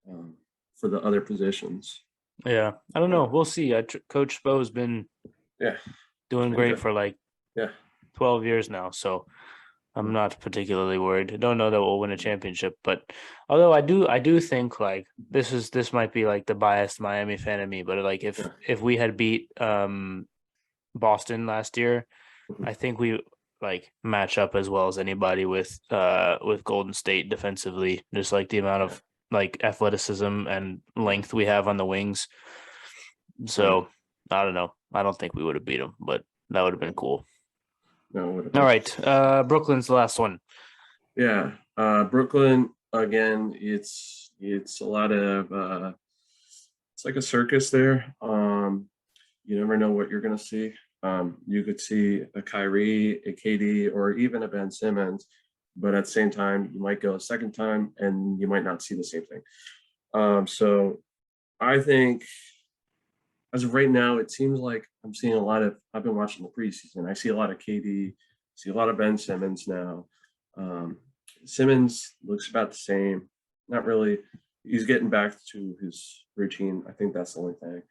um, for the other positions. Yeah. I don't know. Uh, We'll see. Coach Spo's been yeah, it's doing been great good. for like Yeah, 12 years now, so I'm not particularly worried. I don't know that we'll win a championship, but although I do think like this might be like the biased Miami fan of me, but like yeah, if we had beat Boston last year, mhm, I think we like match up as well as anybody with Golden State defensively. Just like the amount yeah, of like athleticism and yeah. length we have on the wings. Right. So I don't know. I don't think we would have beat them, but that would have been cool. No, it would have All been. right. Brooklyn's the last one. Yeah, Brooklyn again. It's a lot of it's like a circus there. You never know what you're gonna see. You could see a Kyrie, a KD, or even a Ben Simmons, but at the same time, you might go a second time and you might not see the same thing. So I think as of right now, it seems like I'm seeing a lot of. I've been watching the preseason. I see a lot of KD, see a lot of Ben Simmons now. Um, Simmons looks about the same. Not really. He's getting back to his routine. I think that's the only thing.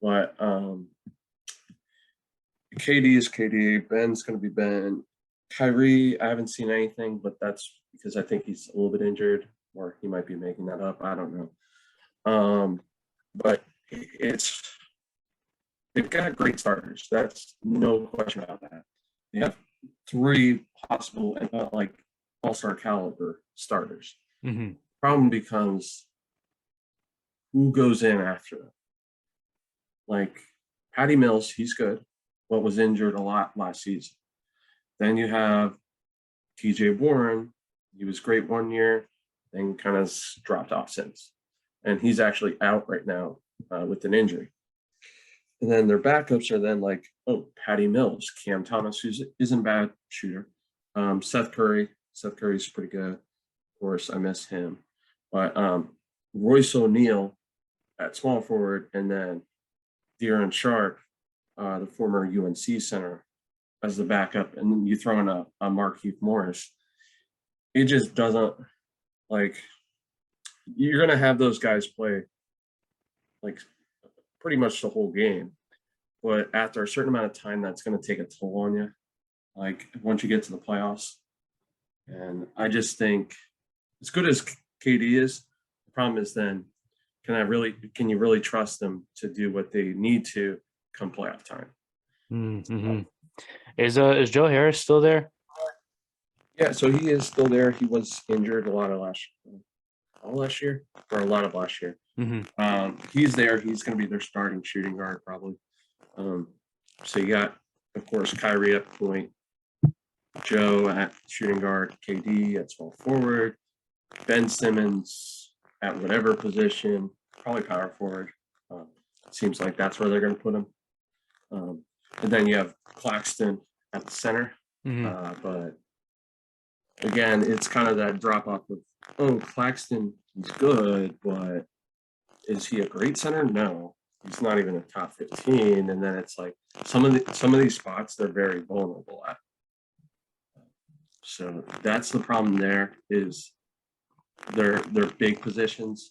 But KD is KD. Ben's going to be Ben. Kyrie, I haven't seen anything, but that's because I think he's a little bit injured, or he might be making that up. I don't know. But it's they've got great starters. That's no question about that. They have three possible like all-star caliber starters. Mm-hmm. Problem becomes who goes in after them. Like Patty Mills, he's good, but was injured a lot last season. Then you have TJ Warren. He was great one year, then kind of dropped off since. And he's actually out right now with an injury. And then their backups are then like, oh, Patty Mills, Cam Thomas, who isn't a bad shooter. Seth Curry. Seth Curry's pretty good. Of course, I miss him. But Royce O'Neal at small forward, and then De'Aaron Sharp, the former UNC center, as the backup, and then you throw in a Markieff Morris. It just doesn't, like, you're going to have those guys play like pretty much the whole game. But after a certain amount of time, that's going to take a toll on you, like once you get to the playoffs. And I just think, as good as KD is, the problem is then, can you really trust them to do what they need to come playoff time? Mm-hmm. Is Joe Harris still there? Yeah, so he is still there. He was injured a lot of last year. Mm-hmm. He's there. He's going to be their starting shooting guard probably. So you got, of course, Kyrie at point, Joe at shooting guard, KD at small forward, Ben Simmons at whatever position, probably power forward. Seems like that's where they're going to put him. And then you have Claxton at the center. Mm-hmm. But again, it's kind of that drop off of, oh, Claxton, he's good, but is he a great center? No, he's not even a top 15. And then it's like some of these spots they're very vulnerable at. So that's the problem there, is they're big positions,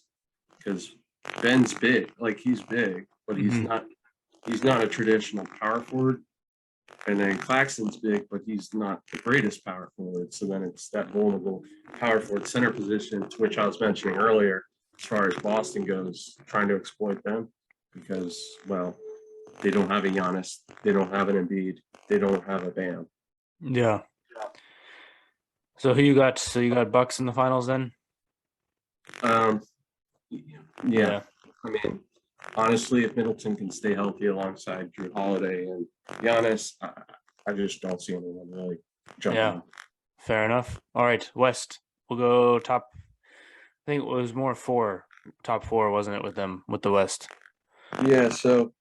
because Ben's big, like he's big, but he's not a traditional power forward. And then Claxton's big, but he's not the greatest power forward. So then it's that vulnerable power forward center position, to which I was mentioning earlier, as far as Boston goes, trying to exploit them, because, well, they don't have a Giannis, they don't have an Embiid, they don't have a Bam. Yeah. So who you got? So you got Bucks in the finals then? Yeah. I mean, honestly, if Middleton can stay healthy alongside Drew Holiday and Giannis, I just don't see anyone really jumping in. Fair enough. All right, West. We'll go top. I think it was more top four, wasn't it, with them, with the West? Yeah, so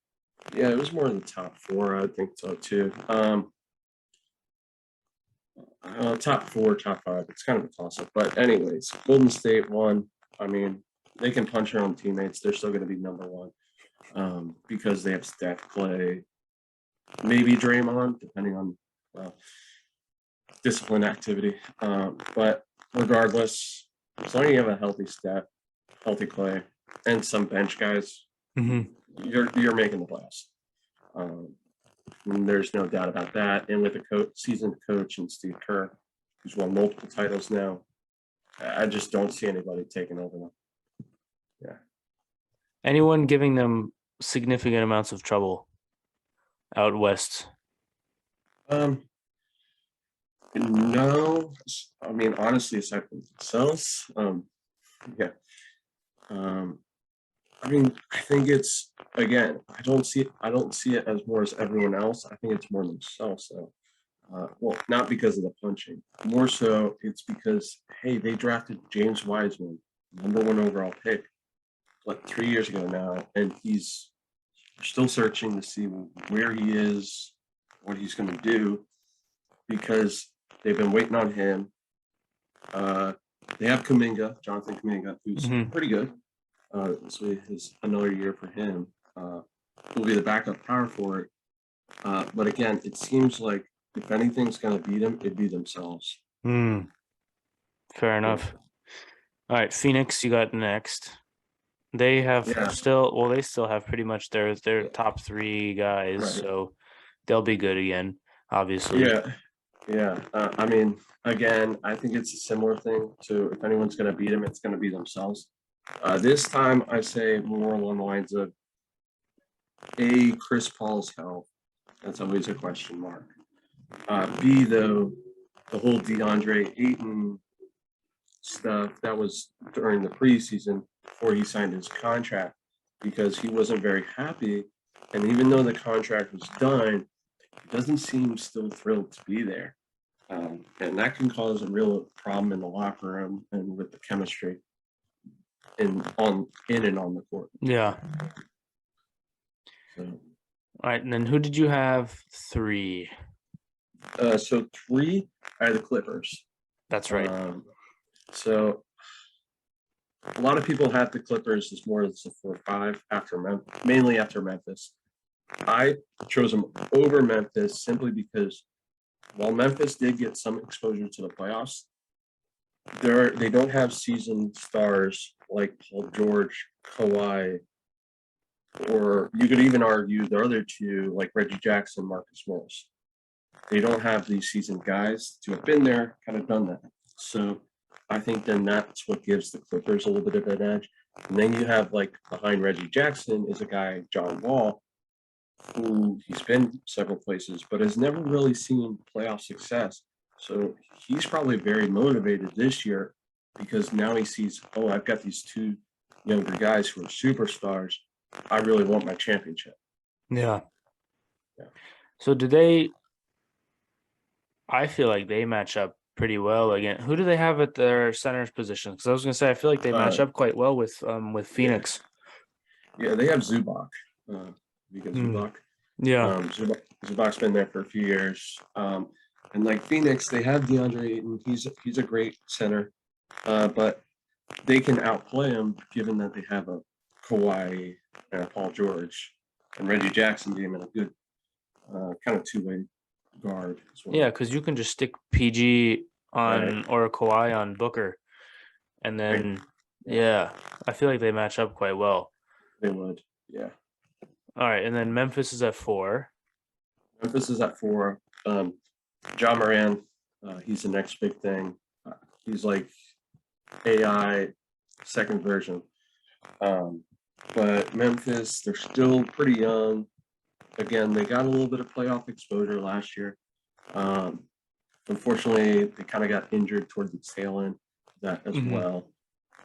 it was more in the top four, I think so too. Top four, top five, it's kind of a toss-up. But anyways, Golden State won. I mean, they can punch their own teammates. They're still going to be number one, because they have Steph, Clay, maybe Draymond, depending on discipline activity. But regardless, as long as you have a healthy Steph, healthy Clay, and some bench guys, you're making the playoffs. There's no doubt about that. And with a seasoned coach and Steve Kerr, who's won multiple titles now, I just don't see anybody taking over them. Yeah. Anyone giving them significant amounts of trouble out west? No. I mean, honestly, aside from themselves, yeah. I mean, I think it's, again, I don't see it as more as everyone else. I think it's more themselves. So, well, not because of the punching. More so, it's because, hey, they drafted James Wiseman, #1 overall pick, like 3 years ago now, and he's still searching to see where he is, what he's going to do, because they've been waiting on him. They have Jonathan Kuminga, who's pretty good. So it's another year for him. He'll be the backup power forward. But again, it seems like if anything's going to beat them, it'd be themselves. Fair enough. All right, Phoenix, you got next. They have they still have pretty much their top three guys, right. So they'll be good again, obviously. Yeah. I mean, again, I think it's a similar thing to, if anyone's going to beat them, it's going to be themselves. This time, I say more along the lines of A, Chris Paul's health. That's always a question mark. B, though, the whole DeAndre Ayton stuff. That was during the preseason before he signed his contract because he wasn't very happy. And even though the contract was done, he doesn't seem still thrilled to be there. And that can cause a real problem in the locker room and with the chemistry in and on the court. Yeah. So, All right, and then who did you have 3? so 3, I had the Clippers. That's right. So a lot of people have the Clippers as more as a 4-5 mainly after Memphis. I chose them over Memphis simply because while Memphis did get some exposure to the playoffs, they don't have seasoned stars like Paul George, Kawhi, or you could even argue the other 2 like Reggie Jackson, Marcus Morris. They don't have these seasoned guys to have been there, kind of done that. So I think then that's what gives the Clippers a little bit of an edge. And then you have like behind Reggie Jackson is a guy, John Wall, who he's been several places, but has never really seen playoff success. So he's probably very motivated this year because now he sees, oh, I've got these 2 younger guys who are superstars. I really want my championship. Yeah. Yeah. So I feel like they match up pretty well again. Who do they have at their center's position? Because I was gonna say I feel like they match up quite well with Phoenix. Yeah, they have Zubac. Because Zubac. Yeah. Zubac's been there for a few years. And like Phoenix, they have DeAndre Ayton. He's a great center, but they can outplay him given that they have a Kawhi and a Paul George and Reggie Jackson being a good kind of 2-way guard as well. Yeah, because you can just stick PG on or Kawhi on Booker, and then I feel like they match up quite well. They would, yeah. All right, and then Memphis is at 4. Memphis is at 4. Ja Morant, he's the next big thing. He's like AI second version. But Memphis, they're still pretty young. Again, they got a little bit of playoff exposure last year. Unfortunately, they kind of got injured toward the tail end of that as well.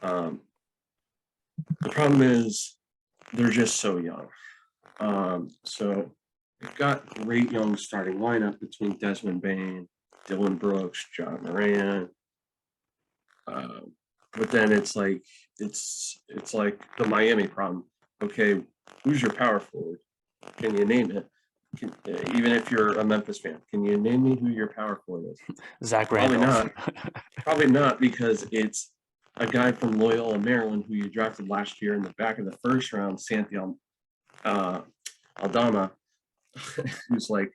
The problem is they're just so young. So they've got great young starting lineup between Desmond Bane, Dylan Brooks, John Moran. But then it's like the Miami problem. Okay, who's your power forward? Can you name it? Even if you're a Memphis fan, can you name me who your power forward is? Zach Randolph. Probably not, because it's a guy from Loyola, Maryland, who you drafted last year in the back of the first round, Santi Aldama, who's like,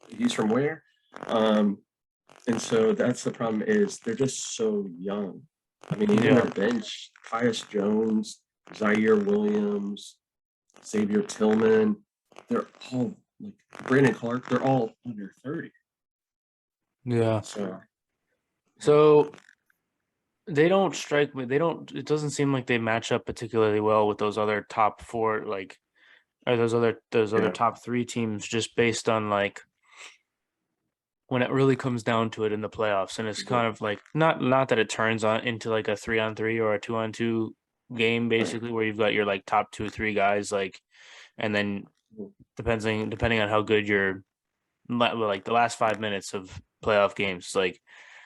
he's from where? And so that's the problem, is they're just so young. I mean, even their bench, Tyus Jones, Zaire Williams, Xavier Tillman, they're all like Brandon Clark, they're all under 30. Yeah. So they don't strike me. It doesn't seem like they match up particularly well with those other top 4, like, or those other top 3 teams, just based on like when it really comes down to it in the playoffs. And it's kind of like not that it turns on into like a 3-on-3 or a 2-on-2 game, basically, where you've got your like top 2-3 guys, like, and then depending on how good your like the last 5 minutes of playoff games, like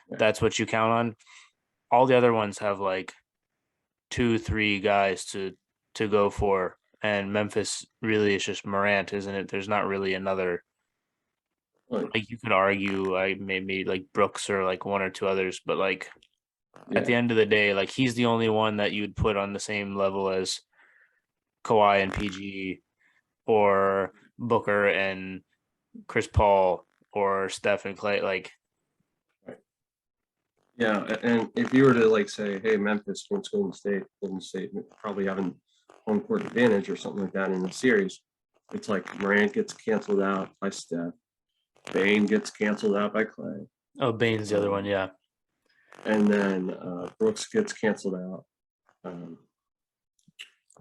that's what you count on. All the other ones have like 2-3 guys to go for, and Memphis really is just Morant, isn't it? There's not really another. Like you could argue, maybe like Brooks or like 1 or 2 others, but like at the end of the day, like he's the only one that you'd put on the same level as Kawhi and PG, or Booker and Chris Paul, or Steph and Clay. Like, yeah, and if you were to like say, hey, Memphis against Golden State probably having home court advantage or something like that in the series, it's like Morant gets canceled out by Steph, Bane gets canceled out by Clay. Oh, Bane's the other one, yeah. And then Brooks gets canceled out.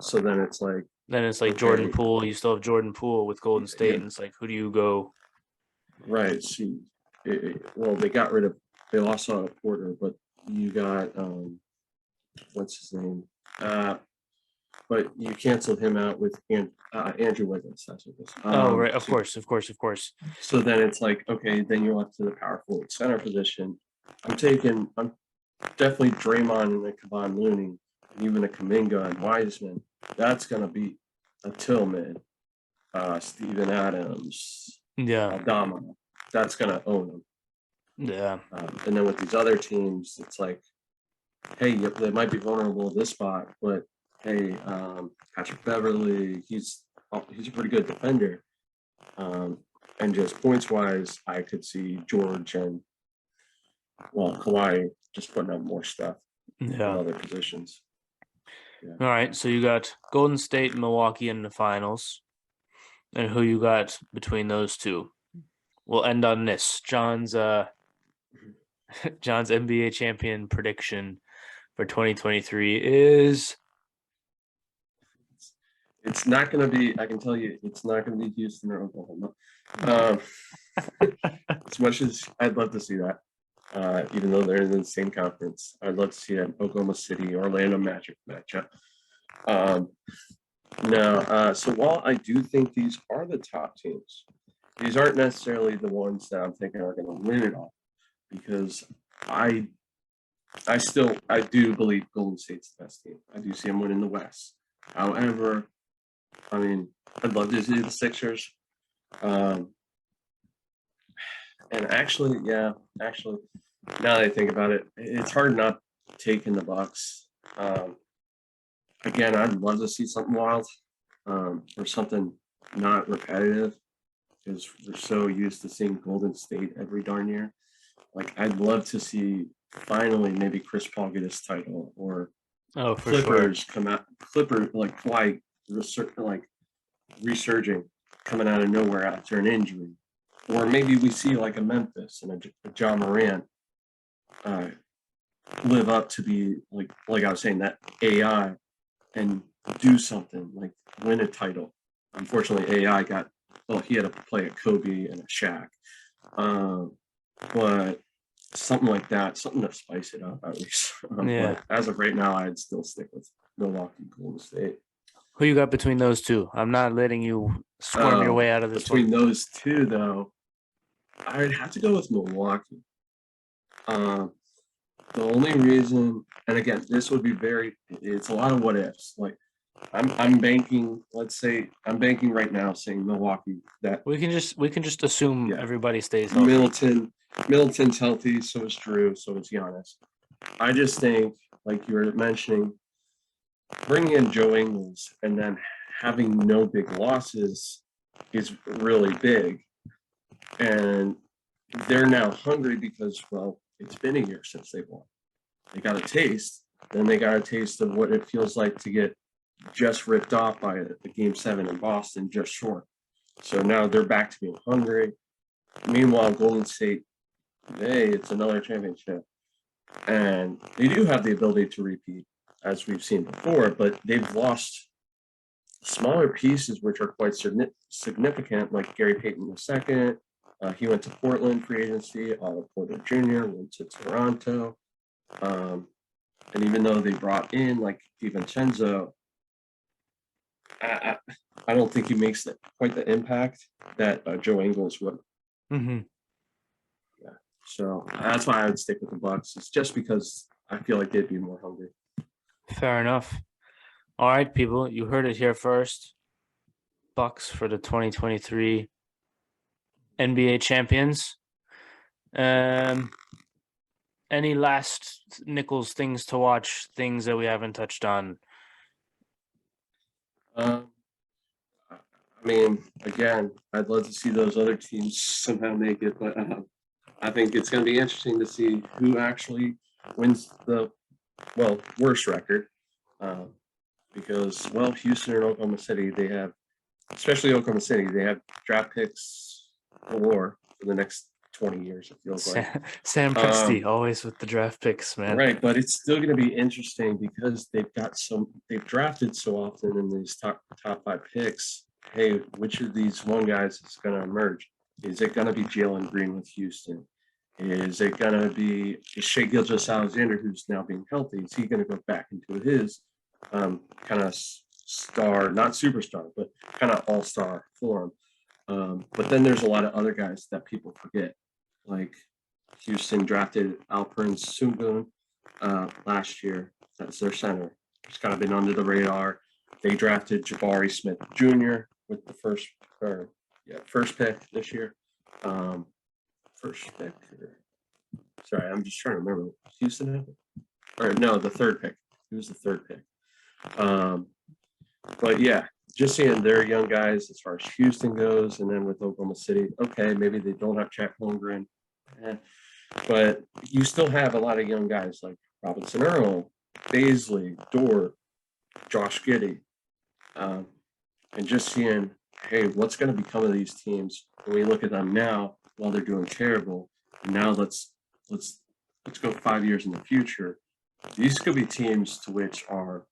So then it's like Jordan Poole. You still have Jordan Poole with Golden State, and it's like, who do you go? Right. Well, they lost Porter, but you got what's his name? But you canceled him out with Andrew Wiggins. That's what this. Oh, right. Of course. So then it's like, okay, then you're left to the power forward center position. I'm definitely Draymond and a Kevon Looney, and even a Kuminga and Wiseman. That's gonna be a Tillman, Steven Adams, Yeah. Adama. That's gonna own them. Yeah. And then with these other teams, it's like, hey, they might be vulnerable at this spot, but hey, Patrick Beverly, he's a pretty good defender. And just points wise, I could see George and Kawhi just putting up more stuff in other positions. Yeah. All right, so you got Golden State and Milwaukee in the finals, and who you got between those two? We'll end on this. John's NBA champion prediction for 2023 is. It's not going to be. I can tell you, it's not going to be Houston or Oklahoma. As much as I'd love to see that, even though they're in the same conference, I'd love to see an Oklahoma City Orlando Magic matchup. So while I do think these are the top teams, these aren't necessarily the ones that I'm thinking are going to win it all, because I do believe Golden State's the best team. I do see them winning the West. However, I mean, I'd love to see the Sixers. And actually, now that I think about it, it's hard not taking the Bucks. Again, I'd love to see something wild, or something not repetitive, because we're so used to seeing Golden State every darn year. Like, I'd love to see finally maybe Chris Paul get his title, or Clippers come out. Like Kawhi resurging, coming out of nowhere after an injury, or maybe we see like a Memphis and a John Morant live up to be like I was saying, that AI, and do something like win a title. Unfortunately, AI he had to play a Kobe and a Shaq, but something like that, something to spice it up at least. But as of right now, I'd still stick with Milwaukee, Golden State. Who you got between those two? I'm not letting you squirm your way out of this. Between those two, though, I'd have to go with Milwaukee. The only reason, and again, this would be it's a lot of what ifs. Like, I'm banking. Let's say I'm banking right now, saying Milwaukee. That we can just assume everybody stays healthy. Middleton's healthy, so is Drew, so is Giannis. I just think, like you were mentioning, bringing in Joe Ingles and then having no big losses is really big. And they're now hungry because, well, it's been a year since they won. They got a taste. Then they got a taste of what it feels like to get just ripped off by a Game 7 in Boston, just short. So now they're back to being hungry. Meanwhile, Golden State, hey, it's another championship. And they do have the ability to repeat, as we've seen before, but they've lost smaller pieces which are quite significant, like Gary Payton II. He went to Portland free agency. Otto Porter Jr. went to Toronto. And even though they brought in like DiVincenzo, I don't think he makes quite the impact that Joe Ingles would. Mm-hmm. Yeah, so that's why I would stick with the Bucks. It's just because I feel like they'd be more hungry. Fair enough. All right, people, you heard it here first. Bucks for the 2023 NBA champions. Any last Nichols things to watch, things that we haven't touched on? I mean, again, I'd love to see those other teams somehow make it, but I think it's going to be interesting to see who actually wins the worst record. Because Houston and Oklahoma City, they have, especially Oklahoma City, they have draft picks galore for the next 20 years, it feels like. Sam Presti, always with the draft picks, man. Right, but it's still going to be interesting because they've drafted so often in these top 5 picks. Hey, which of these one guys is going to emerge? Is it going to be Jalen Green with Houston? Is it going to be Shea Gilgeous-Alexander, who's now being healthy? Is he going to go back into his kind of star, not superstar, but kind of all-star form? But then there's a lot of other guys that people forget, like Houston drafted Alperen Sengun last year. That's their center. It's kind of been under the radar. They drafted Jabari Smith Jr. with the first pick this year. First pick. Sorry, I'm just trying to remember. Houston had it? Or no, the third pick. He was the third pick. But yeah, just seeing their young guys as far as Houston goes, and then with Oklahoma City, okay, maybe they don't have Chet Holmgren, but you still have a lot of young guys like Robinson Earl, Baisley, Dort, Josh Giddey, and just seeing, hey, what's going to become of these teams when we look at them now while they're doing terrible. And now let's go 5 years in the future. These could be teams to which are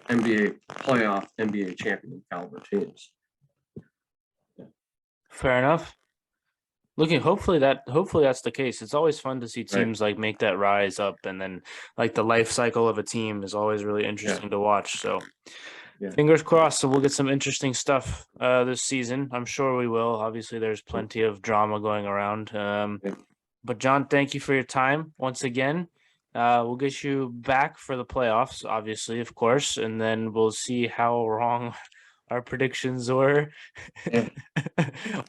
NBA playoff, NBA champion caliber teams. Fair enough. Hopefully that's the case. It's always fun to see teams like make that rise up, and then like the life cycle of a team is always really interesting to watch. So fingers crossed. So we'll get some interesting stuff this season. I'm sure we will. Obviously, there's plenty of drama going around. But John, thank you for your time once again. We'll get you back for the playoffs, obviously, of course, and then we'll see how wrong our predictions were.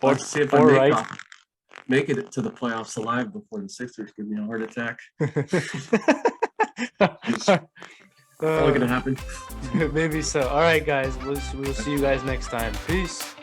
or see if I make it to the playoffs alive before the Sixers give me a heart attack. Probably gonna happen. Maybe so. All right, guys. We'll see you guys next time. Peace.